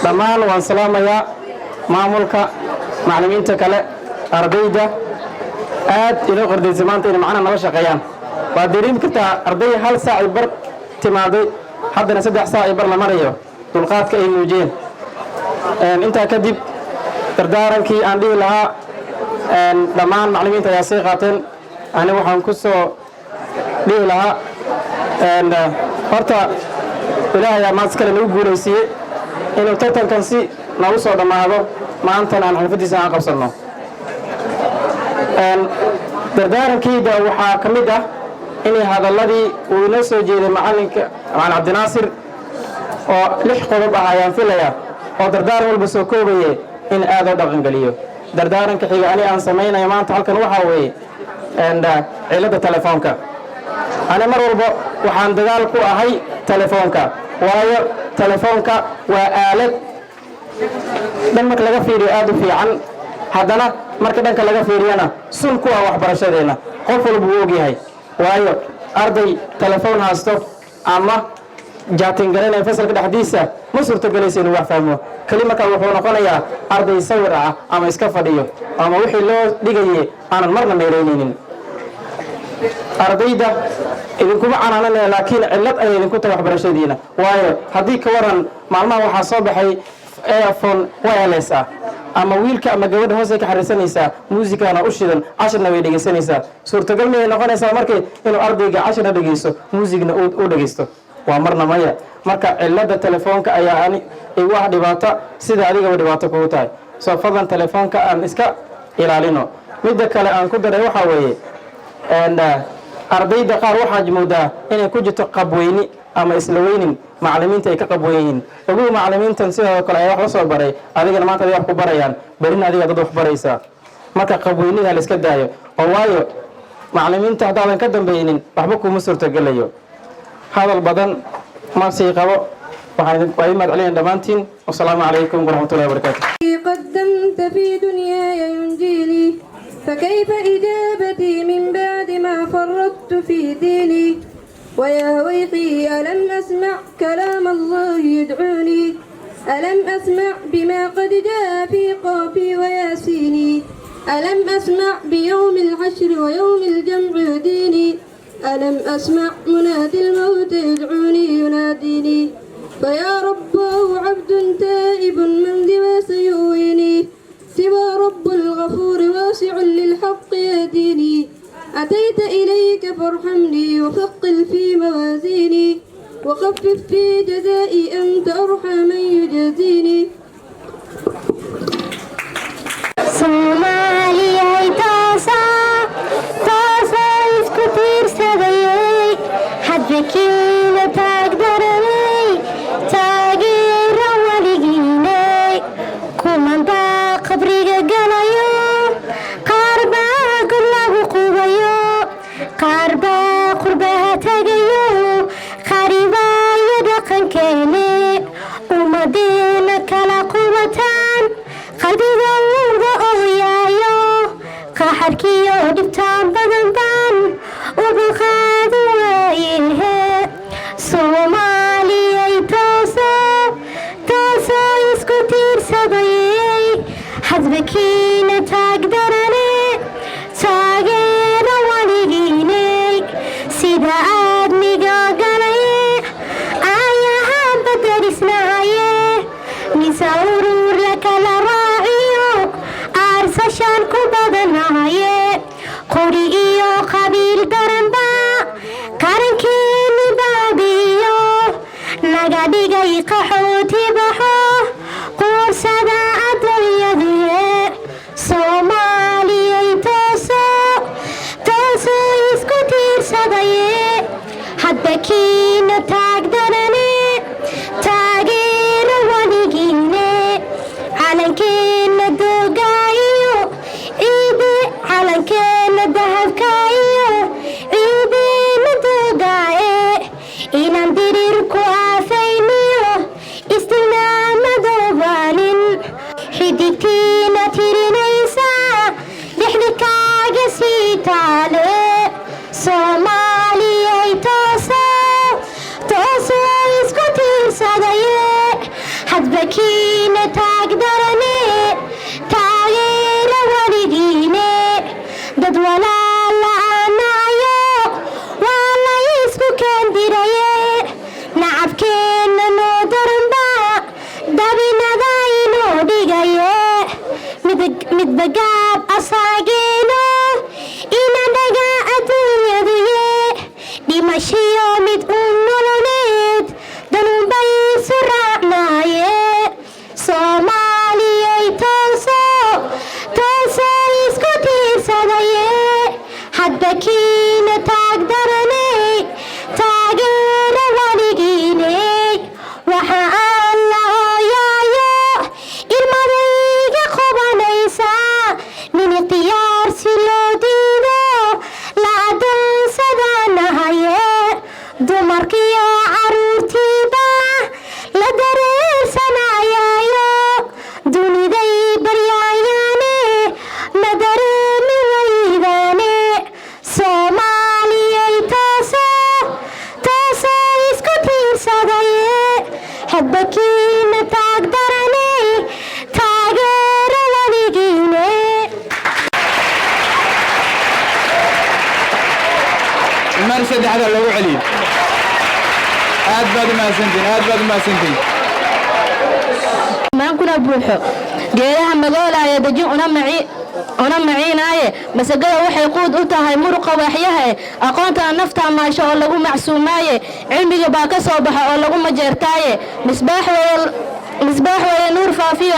دمان وان سلام يا معمولك معلمين تكلا أرديجة إلى قردي زمان تاني معنا نبشة قيام وادرين كتا أردي هل ساعة بر تماضي حد نسدح ساعة بر لمريو تلقات كأي موجين أنت كدب تردارن كي عندي لها دمان معلمين تياسي قاتل أنا وحن كسو ليه لها horta ilaahay ayaa maaskale nagu guulaysiiyey inuu tartankan si nagu soo dhammaado maantana aan xalfadiisa aan qabsanno. dardaarankayda waxaa ka mid ah inay hadalladii uu inoo soo jeeday macallinka macallin cabdinaasir oo 6 qodob ah ayaan filayaa oo dardaaran walba soo koobaye in aad u dhaqangeliyo. dardaaranka xiga ani aan samaynayo maanta halkan waxaa weeye cilada telefoonka. أنا مر والبا وحان دجال كو أهي تلفونك وايا تلفونك وآلة دمك لقى فيري آدو في عن هذانا مركدنك لقى فيري أنا سن كو وحبر شدينا قفل بوجي هاي وايا أرضي تلفون هاستو أما جاتين قرينا فصل كده حديثة مصر تجلسين وفهمه كلمة كوفونا قلنا أرضي سورة أما إسكافديو أما وحي لو دقيقة أنا المرة ميرينين ardayda idinkuma canaananaya laakiin cilad ay idinku tahay waxbarashadiina. waayo haddii ka waran maalmaha waxaa soo baxay earphone wireless ah ama wiilka ama gabadha hoose ka xariisanaysaa muusikana u shidan cashirna way dhegeysanaysaa. suurtagal miyay noqonaysaa markii inuu ardayga cashirna dhegeysto muusigna u dhegeysto? waa marna maya. marka cilada telefoonka ayaa ani igu ah dhibaato sida adigaba dhibaato kugu tahay. soo fadlan telefoonka aan iska ilaalino. midda kale aan ku daray waxaa weeye ardayda qaar waxaa moodaa inay ku jirto qabweyni ama isla weynin macallimiinta ay ka qabweeyeen. ugu macallimiintan sidoo kale ay wax la soo baray adigana maanta ay wax ku barayaan barina adiga dad wax baraysa. marka qabweynida la iska daayo oo waayo macallimiinta hadaan ka dambeeynin waxba kuma suurtagalayo. hadal badan ma sii qabo waxaan ku imaad caliin dhamaantiin. wassalaamu calaykum waraxmatullaahi wabarakaatuh. قدمت في دنياي ينجيني فكيف إجابتي من بعد ما فرطت في ديني ويا ويحي ألم أسمع كلام الله يدعوني ألم أسمع بما قد جاء في قافي وياسيني ألم أسمع بيوم الحشر ويوم الجمع يديني ألم أسمع منادي الموت يدعوني يناديني فيا رباه عبد تائب من دما سيوم وارحمني وثقل في موازيني وخفف في جزائي أنت أرحم من يجازيني. Soomaaliya toosa isku tiirsadayay hadbakiina taagdaranay taageero weligiinay kumanbaa qabriga galayo qaar baa god lagu qubayo qaar baa qurbaha tagayo qaribaayo dhaqankeene ummadeena kala qubataan qalbiga uga ooyaayo qaxarkiyo dhibtaan badan baan uga qaadi waayehe Soomaaliyay tooso isku tiirsadayay hadbakiina taagdarane taageero weligiinay sida aadmiga galaye ayahaan badarisnaaye mise urur la kala raaciyo aarsashaan ku badanaye qori iyo qabiil daranba qarankeeni baabiyo naga dhigay qaxooti baxo quursada adduunyadiye Soomaaliyay tooso isku tiirsadaye hadbakiina taagdarane taageero weligiine calankeena doogaayo ciide calankeena dahabkaayo ciideena doogaaye inaan dirir ku aafayniyo istilmaamadoobanin xidigtiina tirinaysa dhexdi kaaga sii taale Soomaaliyay tooso isku tiirsadaye hadbakiina taagdarane taageero weligiine dad walaala aanaayo waa la isku keendiraye nacabkeenna noo daranba dabinada inoo dhigaye midba gaab asaageeno inanaga adduunyaduye dhimashiyo mid uun nololeed danuunbay isu raacnaaye Soomaaliyay tooso isku tiirsadaye hadbakiina taagdarane taageero weligiine waxa aan la ooyaayo ilmadayga qobanaysa nin ikhtiyaar si loo diido la adoonsadaanahaye dumarkiyo caruurtiiba la dareersanayaayo duniday baryaayaane ma dareemi weydaane Soomaaliyay tooso isku tiirsadaye hadbakiina taagdarane taageero weligiine. mar saddexda lagu celiyo aad baad u mahadsantihiin maankuna buuxo geedaha magoolaya dajin una maciinaaye masagada waxay quud u tahay muruqa waaxyaha aqoonta nafta maasho oo lagu macsuumaaye cilmiga baa ka soo baxa oo lagu majeertaaye misbaax weeye nuur faafiyo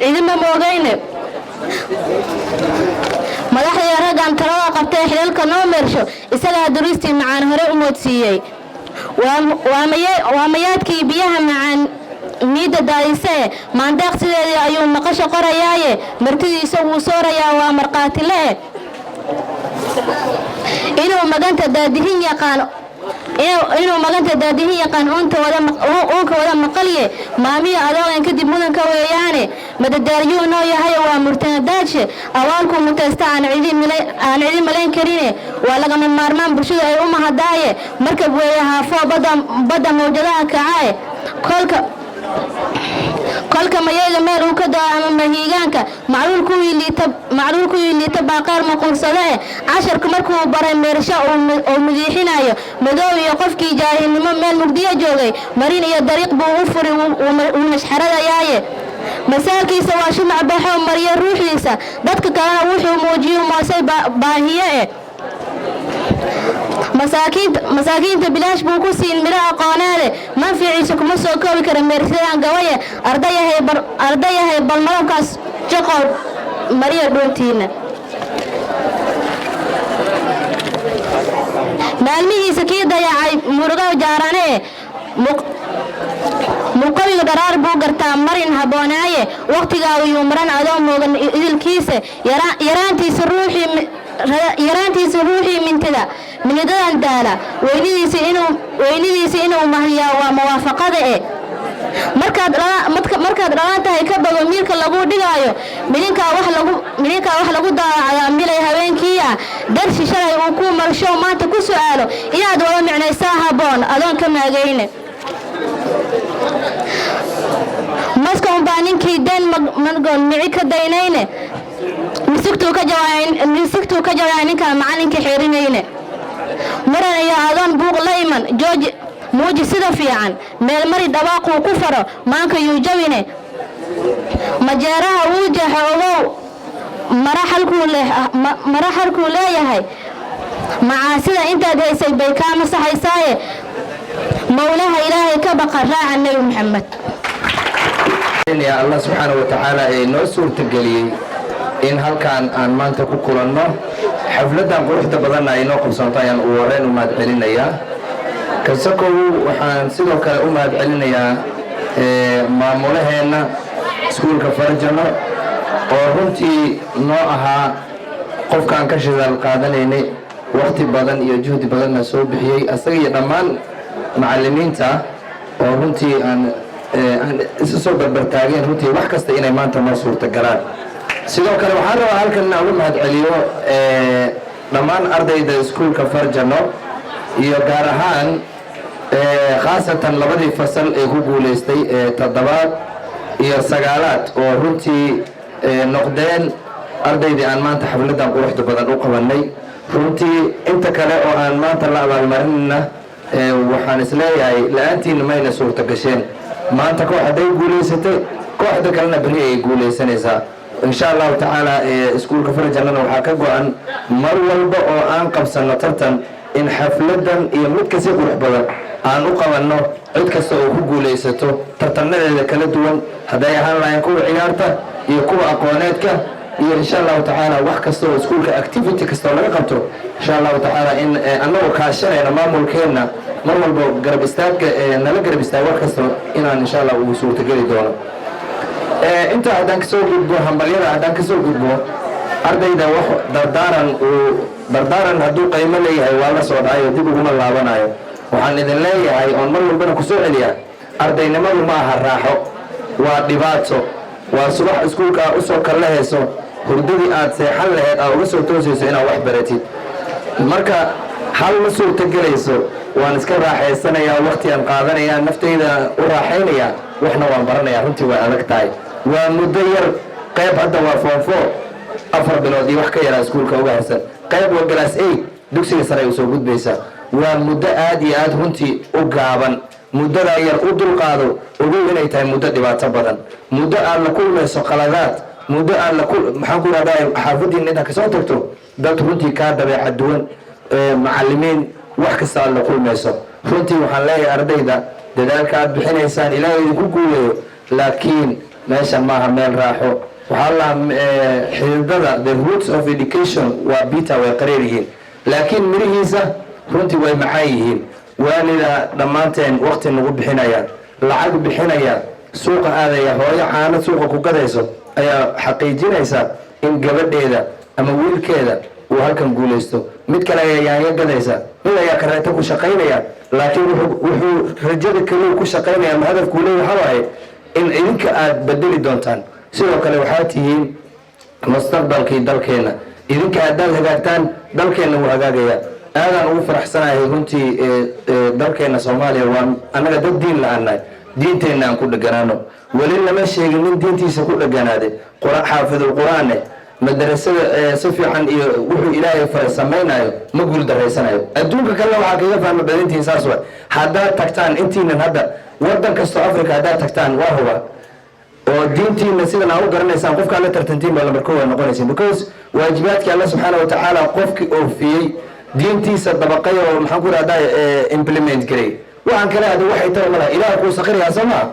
cidima moogayne madaxdii raggan talada qabtay xilalka noo meersho isagaa duristii macaan hore u moodsiiyey waa mayaadkii biyaha macaan miida daadisee maandeeq sideedii ayuu maqasho qorayaaye martidiisa wuu soorayaa waa markhaatile inuu maganta daadihin yaqaan uunka wada maqalye maamiyo adoogan kadib mudanka weeyaane madadaaryuu noo yahay waa murtanadaadshe awaalku mutaysta aan cidi malayn karine waa lagama maarmaan bulshada ay u mahadaaye markab weeye haafoo badda mawjadaha kacaaye kolka mayaga meel uu ka dao ama mahiigaanka macluul kuwii liita baaqeer maquursade casharku markuu baray meersho oo mudiixinayo madow iyo qofkii jaahilnimo meel mugdiyo joogay marin iyo dariiq buu u furi uu mashxaradayaaye masaalkiisa waa shumac baxo mariyo ruuxdiisa dadka kalena wuxuu muujiyo moosay baahiye masaakiinta bilaash buu ku siin midho aqooneede manficiisa kuma soo koobi kara meersadaan gabaye ardayahay bal malabkaas jaqood mariya dhuuntiina maalmihiisa kii dayacay murugo jaarane muqawiga dharaar buu gartaa marin haboonaaye wakhtigaa uyuu maran adoo moogan idilkiisa yaraantiisa ruuxii minidadan daala weynidiisa inuu mahliyaa waa muwaafaqada markaad dhalaan tahay ka bago miilka lagu dhigaayo midinkaa wax lagu daawacayaa milay habeenkii ah darsi shalay uu ku marsho maanta ku su'aalo inaad wada micnaysaa haboon adoon ka maagayne maska unbaa ninkii deen madgoon mici ka daynayne misigtuu ka jawaacay ninkaan macalinka xerinayne maran iyo adoon buuq la iman jooji muuji sida fiican meel mari dhawaaquu ku faro maanka yuu jawine majeeraha wuu jeexa ogow mara xalkuu leeyahay macaasida intaad haysay bay kaa masaxaysaaye mawlaha ilaahay ka baqa raaca nebi maxamed allah subxaana wa tacaala ee noo suurtageliyey in halkaan aan maanta ku kulanno xafladan quruxda badanna ay noo qabsanto ayaan ugu horreyn u mahad celinayaa kasakow waxaan sidoo kale u mahad celinayaa maamulaheenna iskuulka Farjano oo runtii noo ahaa qofkaan ka shidaal qaadanaynay waqti badan iyo juhdi badanna soo bixiyey asaga iyo dhammaan macallimiinta oo runtii aan isu soo barbartaageen runtii wax kasta inay maanta noo suurtagalaan sidoo kale waxaan rabaa halkan inaan ugu mahad celiyo dhammaan ardayda iskuulka Farjano iyo gaar ahaan khaasatan labadii fasal ee ku guuleystay toddobaad iyo sagaalaad oo runtii noqdeen ardaydii aan maanta xafladan quruxda badan u qabanay runtii inta kale oo aan maanta la abaalmarinayna waxaan isleeyahay la-aantiina mayna suurta gasheen maanta koox hadday guulaysatay kooxda kalena beri ay guulaysanaysaa insha allahu tacaala iskuulka Farjanana waxaa ka go-an mar walba oo aan qabsano tartan in xafladan iyo mid kasi qurux badan aan u qabanno cid kasta oo ku guulaysato tartanadeeda kala duwan hadday ahaan lahayn kuwa ciyaarta iyo kuwa aqooneedka iyo insha allahu tacaala wax kasta oo iskuulka activity kasta oo laga qabto insha allahu tacaala in annagoo kaashanayna maamulkeenna mar walba garab istaagka nala garab istaag wax kasta inaan insha allah ugu suurtageli doono intaa haddaan kasoo gudbo hambalyada haddaan kasoo gudbo ardayda wax dardaaran hadduu qiimo leeyahay waa la soo dhacayo dib uguma laabanayo waxaan idin leeyahay oon mar walbana kusoo celiyaa ardaynimadu ma aha raaxo waa dhibaato waa subax iskuulka usoo kallahayso hurdadii aad seexan laheyd aad uga soo toosayso inaad wax baratid marka hal ma suurtagelayso waan iska raaxaysanayaa waqti aan qaadanayaa naftayda u raaxaynayaa waxna waan baranayaa runtii way adag tahay waa muddo yar qayb hadda waa form 4 4 bilood iyo wax ka yaraa iskuulka uga harsan qayb waa class 8 dugsiga sare u soo gudbaysa waa muddo aad iyo aad runtii u gaaban muddada yar u dulqaado ogow inay tahay muddo dhibaato badan muddo aad la kulmayso qaladaad muddo aad maxaan ku raadaya xaafadiina intaad kasoo tagto dad runtii kaa dabeeca duwan macallimiin wax kasta aad la kulmayso runtii waxaan leeyahay ardayda dadaalka aad bixinaysaan ilaahay idinku guuleeyo laakiin meeshan maaha meel raaxo waxaa la xididada the roots of education waa bitter way qareer yihiin laakiin mirihiisa runtii way macaan yihiin waalida dhammaanteen waqti nagu bixinaya lacag bixinaya suuqa aadaya hooyo caano suuqa ku gadayso ayaa xaqiijinaysa in gabadheeda ama wiilkeeda uu halkan guulaysto mid kale ayaa yaanyo gadaysa mid ayaa kareeto ku shaqaynaya laakiin wuxuu rajada kaliya ku shaqaynaya ama hadafkuu leeyahay waxa waaye in idinka aad bedeli doontaan sidoo kale waxaa tihiin mustaqbalkii dalkeena idinka haddaad hagaagtaan dalkeena wuu hagaagaya aadaan ugu faraxsanahay runtii dalkeena Soomaaliya waa annaga dad diin la'aanahay diinteena aan ku dhaganaano wali lama sheegin nin diintiisa ku dhaganaade quraan xaafidul quraane madrasada si fiican iyo wuxuu ilaahay faray samaynayo ma guul dareysanayo adduunka kale waxa kaga fahma badintii saas waa haddaad tagtaan intiinan hadda wadan kasto Afrika haddaad tagtaan waa huba oo diintiina sidan aad u garanaysaan qofka la tartantiin baa lambar 1 noqonaysa because waajibaadka Allah subhanahu wa ta'ala qofkii oofiyay diintiisa dabaqay oo maxaan ku rahdaa implement garay waxaan kale aad waxay tahay malaha ilaah kuu sakhirayaa soo maa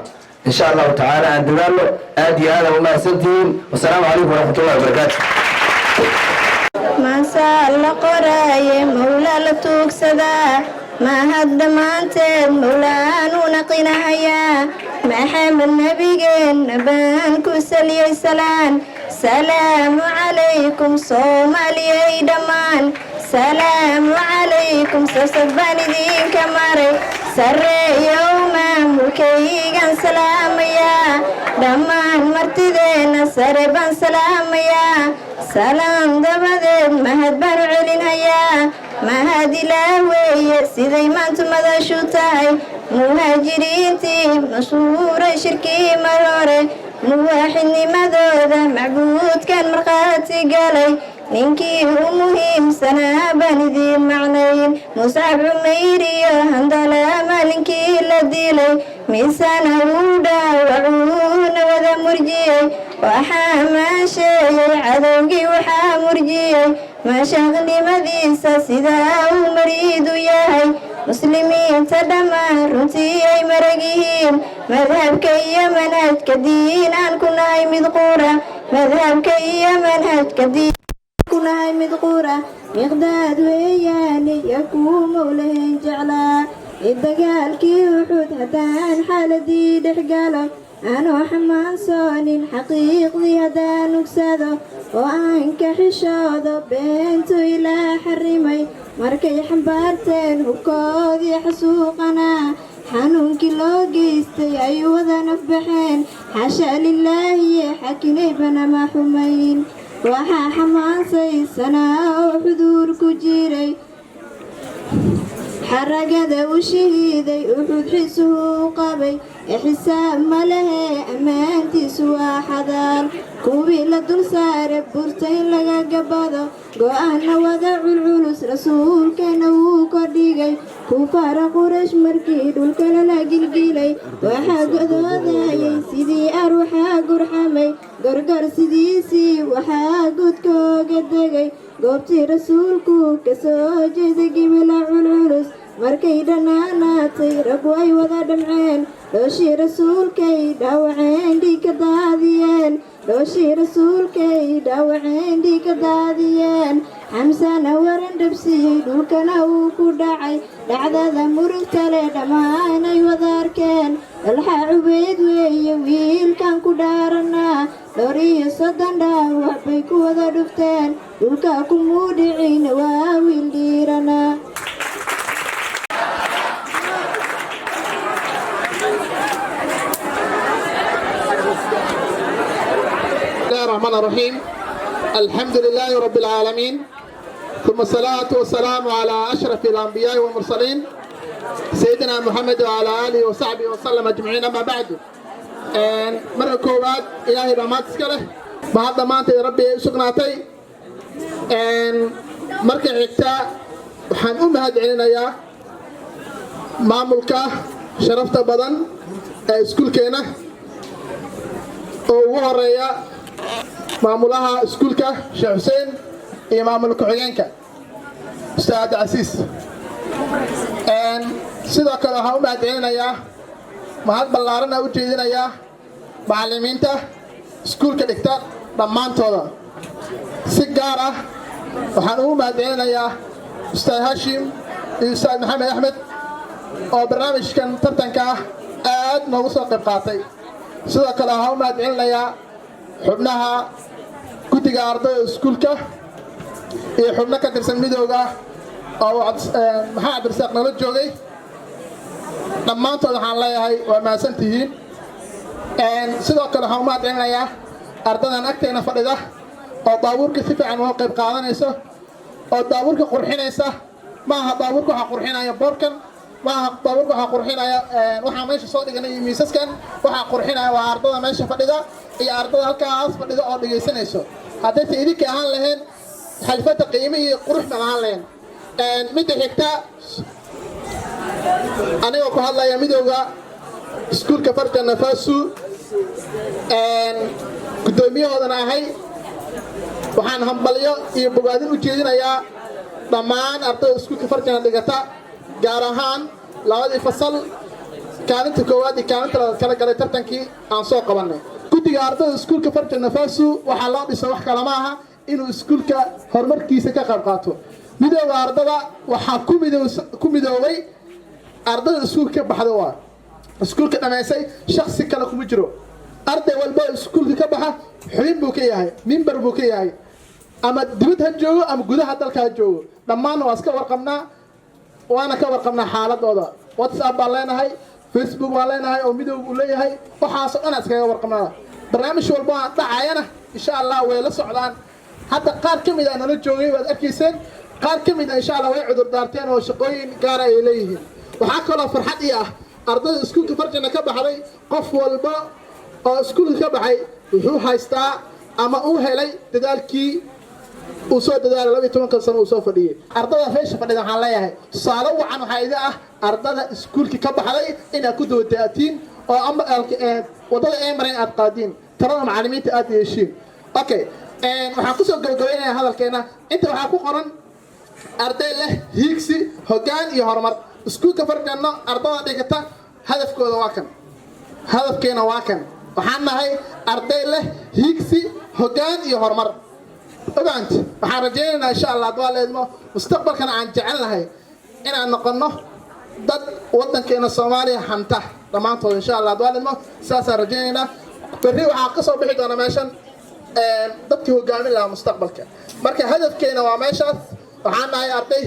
إن شاء الله تعالى أن دلالو آدي هذا وما سنتين والسلام عليكم ورحمة الله وبركاته ما سأل قراي مولا لتوك سدا ما هد ما أنت مولا نقنا هيا ما حمل نبي نبان كسلي سلام سلام عليكم صومالي دمان سلام عليكم سسباني دين كماري سر يوم ملكيغان سلام يا دمان مرتدين سربان سلام يا سلام دبدين مهد برعلين هيا مهد لاوي سيدي ما انتم ماذا شوتاي مهاجرين تيم مشهور شركي مروري نواحني مذوذة معبود كان مرقاتي قالي ninkii u muhiimsanaa baan idiin macnayn Muscab Cumayri handala maalinkii la dilay miisana uu dhaawacuna wada murjiyay waxaa maasheeyay cadowgii waxaa murjiyay maashaqnimadiisa sidaa uu mariidu yahay muslimiinta dhammaan runtii ay maragihiin madhabka iyo manhajka diin aan ku nahay mid qura madhabka iyo manhajka diin كناي مذقورة مقداد وياني يكون مولهن جعلا الدقال كي وحود هدان حالدي دحقاله أنا حمان صانين حقيق ذي هدان وكساده وأنك حشاده بنتو إلى حرمي مركي حنبارتين وكوذي حسوقنا حنون كيلو قيستي أيوة ذا نفبحين حاشا لله حكيني بنا ما حمين waxaa xamaansaysanaa oo xuduurku jiray xaragada u shahiiday uxud xisuhu qabay xisaab ma lehe ammaantiisu waa xadaal kuwii la dul saare burta in laga gabado go-aana wada culculus rasuulkeena wuu kordhigay kufaara quraysh markii dhulkana la gilgilay waxaa godoodayay sidii aruuxaa gurxamay gargar sidiisii waxaa godkooga degay goobtii rasuulku kasoo jeeday gibila culculus markay dhanaanaatay rag way wada dhamceen dhooshii rasuulkay dhaawaceen dhiig ka daadiyeen dhooshii rasuulkay dhaawaceen dhiig ka daadiyeen xamsana waran dhabsiyey dhulkana uu ku dhacay dhacdada murugtale dhammaanay wada arkeen dalxa cubeyd weeye wiilkan ku dhaaranaa dhowr iyo 30 dhaawac bay ku wada dhufteen dhulka kumuu dhicin waa wiil dhiiranaa الرحمن الرحيم الحمد لله رب العالمين ثم الصلاة والسلام على أشرف الأنبياء والمرسلين سيدنا محمد وعلى آله وصحبه وسلم أجمعين أما بعد مرة كوبات إلهي بمات سكره بعد ما أنت ربي سقناتي مركع عكتا وحان هاد علينا يا معمولك شرفت بدن سكول كينا وهريا maamulaha iskuulka Sheekh Hussein iyo maamulka xigeenka Ustaad Asiis sidoo kale waxaan u mahadcelinayaa mahad ballaaran u jeedinayaa macallimiinta iskuulka dhigta dhammaantooda si gaar ah waxaan ugu mahadcelinayaa Ustaad Hashim iyo Ustaad Maxamed Axmed oo barnaamijkan tartanka aad noogu soo qayb qaatay sidoo kale waxaan u mahadcelinayaa xubnaha guddiga ardayda iskuulka iyo xubno ka tirsan midowga oo maxaa cabdirasaaq nala joogay dhammaantood waxaan leeyahay waa mahadsantihiin sidoo kale waxaan u mahadcelinayaa ardaydan agteena fadhida oo baabuurka si fiican uga qayb qaadanayso oo baabuurka qurxinaysa maaha baabuurka waxaa qurxinaya boorkan maaha baabuurka waxaa qurxinaya waxaa meesha soo dhiganay miisaskan waxaa qurxinaya waa ardayda meesha fadhida iyo ardayda halkaas fadhida oo dhagaysanayso haddayse idinka ahaan lahayn xalfadda qiime iyo qurux baan ahaan lahayn midda xigta anigoo ku hadlaya midowga iskuulka farja nafaasu guddoomiyahoodana ahay waxaan hambalyo iyo bogaadin u jeedinayaa dhammaan ardayda iskuulka farjana dhigata gaar ahaan labadii fasal kaalinta koowaad iyo kaalinta labaad kala galay tartankii aan soo qabanay guddiga ardayda iskuulka farjana faasu waxaa loo dhisay wax kale ma aha inuu iskuulka horumarkiisa ka qayb qaato midowda ardada waxaa ku midoobay ardayda iskuulka ka baxda waa iskuulka dhamaysay shakhsi kale kuma jiro arday walba iskuulka ka baxa xubin buu ka yahay mimbar buu ka yahay ama dibad ha joogo ama gudaha dalka ha joogo dhammaan waa iska warqabnaa waana ka warqabnaa xaaladooda whatsapp baan leenahay facebook baan leenahay oo midowga uu leeyahay waxaasoo dhan iskaga warqabnaa barnaamij walba aan dhacayana insha allah way la socdaan hadda qaar ka mid ah nala joogay waad arkayseen qaar ka mid ah insha allah way cudur daarteen oo shaqooyin gaar ay leeyihiin waxaa kaloo farxad ii ah ardayda iskuulka farjana ka baxday qof walba oo iskuulka ka baxay wuxuu haystaa ama uu helay dadaalkii uu soo dadaalay 12 sano uu soo fadhiyay ardada feesha fadhida waxaan leeyahay tusaale wacan waxaa ida ah ardada iskuulka ka baxday inaad ku dawataatiin oo ama wadada ay mareen aad qaadiin tarada macallimiinta aad yeeshiin okay waxaan ku soo gabagabeynayaa hadalkeena inta waxaa ku qoran arday leh hiigsi hoggaan iyo horumar iskuulka farjana ardada dhigata hadafkooda waa kan hadafkeena waa kan waxaan nahay arday leh hiigsi hoggaan iyo horumar ogaanti waxaan rajaynaynaa insha allah hadwaa leedmo mustaqbalkana aan jecelnahay inaan noqonno dad waddankeena soomaaliya hanta dhammaantood insha allah hadwaa leedmo sidaasaan rajaynaynaa berri waxaa ka soo bixi doona meeshan dadkii hogaamin lahaa mustaqbalka marka hadafkeena waa meeshaas waxaan nahay arday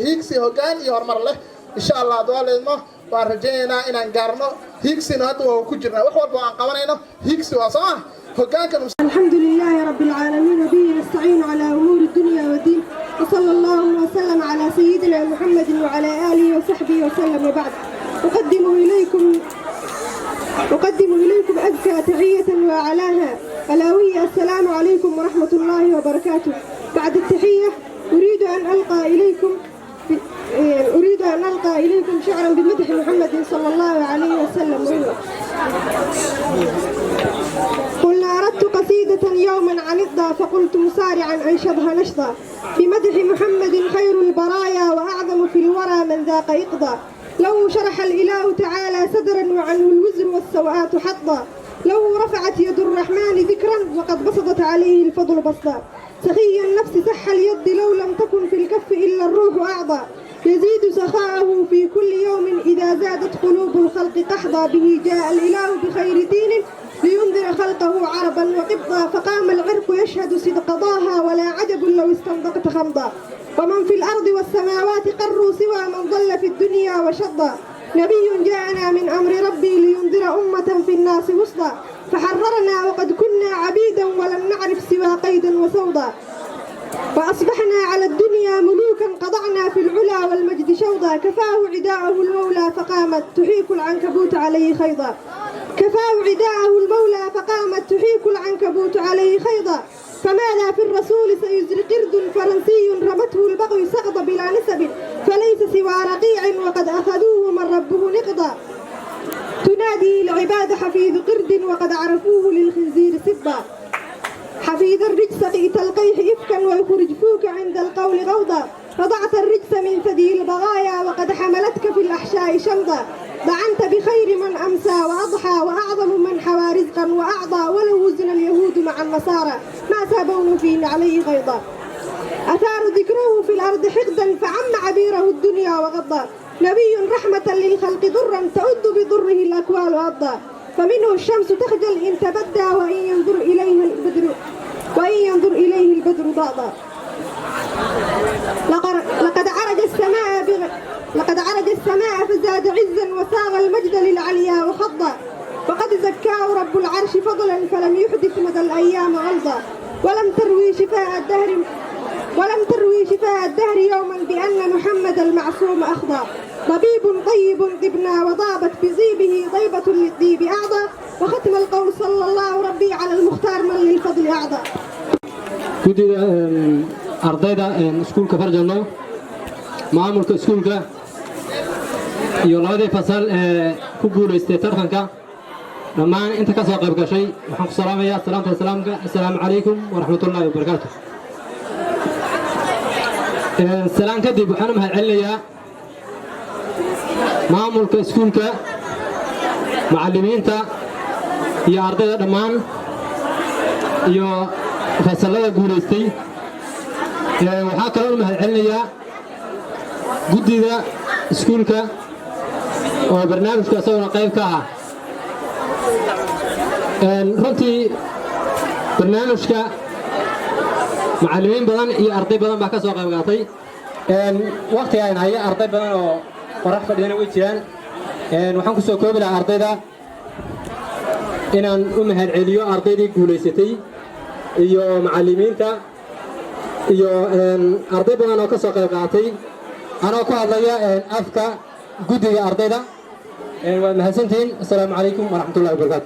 hiigsi hoggaan iyo horumar leh insha allah hadwaa leedmo waan rajaynaynaa inaan gaarno hiigsina hadda waa ku jirnaa wax walba aan qabanayno hiigsi waa soo ah الحمد لله رب العالمين وبه نستعين على أمور الدنيا والدين وصلى الله وسلم على سيدنا محمد وعلى آله وصحبه وسلم وبعد أقدم إليكم أزكى تحية وأعلاها ألا وهي السلام عليكم ورحمة الله وبركاته. بعد التحية أريد أن ألقى إليكم شعرا بمدح محمد صلى الله عليه وسلم قلنا أردت قصيدة يوما عنضا فقلت مسارعا أنشدها نشطا بمدح محمد خير البرايا وأعظم في الورى من ذاق إقضى لو شرح الإله تعالى صدرا وعنه الوزر والسوءات حطا لو رفعت يد الرحمن ذكرا وقد بسطت عليه الفضل بسطا سخي النفس سح اليد لو لم تكن في الكف إلا الروح أعضى يزيد سخاءه في كل يوم إذا زادت قلوب الخلق قحضا به جاء الإله بخير دين لينذر خلقه عربا وقبضا فقام العرق يشهد صدق ضاها ولا عجب لو استنطقت خمضا ومن في الأرض والسماوات قروا سوى من ضل في الدنيا وشضا نبي جاءنا من أمر ربي لينذر أمة في الناس وسطا فحررنا وقد كنا عبيدا ولم نعرف سوى قيدا وسوضا فأصبحنا على الدنيا ملوكا قضعنا في العلا والمجد شوضا كفاه عداءه المولى فقامت تحيك العنكبوت عليه خيضا كفاه عداءه المولى فقامت تحيك العنكبوت عليه خيضا فماذا في الرسول سيزري قرد فرنسي رمته البغي سقط بلا نسب فليس سوى رقيع وقد أخذوه من ربه نقضا تنادي العباد حفيظ قرد وقد عرفوه للخنزير سبا حفيظ الرجس قيت القيح إفكا ويخرج فوك عند القول غوضا رضعت الرجس من ثدي البغايا وقد حملتك في الأحشاء شمضا ضعنت بخير من أمسى وأضحى وأعظم من حوى رزقا وأعضى ولو وزن اليهود مع النصارى ما سابون فيه عليه غيضا أثاروا ذكره في الأرض حقدا فعم عبيره الدنيا وغضا نبي رحمة للخلق ضرا تؤد بضره الأكوال وأضا فمنه الشمس تخجل إن تبدى وإن ينظر إليه البدر ضاضا لقد عرج السماء فزاد عزا وساغ المجد للعليا وخضا وقد زكاه رب العرش فضلا فلم يحدث مدى الأيام غلظا ولم تروي شفاء الدهر يوما بأن محمد المعصوم أخضى طبيب طيب طبنا وضابت بطيبه طيبة للطيب أعضى وختم القول صلى الله ربي على المختار من للفضل أعضى guddiga ardayda iskuulka farjano maamulka iskuulka iyo labadii fasal ee ku guulaystay tartanka dhammaan inta ka soo qayb gashay waxaan ku salaamayaa salaamta islaamka assalaamu calaykum waraxmatullaahi wabarakaatuh salaan kadib waxaan u mahadcelinayaa maamulka iskuulka macallimiinta iyo ardayda dhammaan iyo fasallada guulaystay waxaa kaloo u mahadcelinayaa guddiga iskuulka oo barnaamijka isaguna qayb ka ah runtii barnaamijka macallimiin badan iyo arday badan baa ka soo qayb qaatay waqti aan haya arday badan oo qorax fadhiyana way jiraan waxaan ku soo koobi lahaa ardayda inaan u mahadceliyo ardaydii guulaysatay iyo macallimiinta iyo arday badan oo ka soo qayb qaatay anoo ku hadlaya afka guddiga ardayda waad mahadsantihiin assalaamu calaykum waraxmatullahi wabarakaatu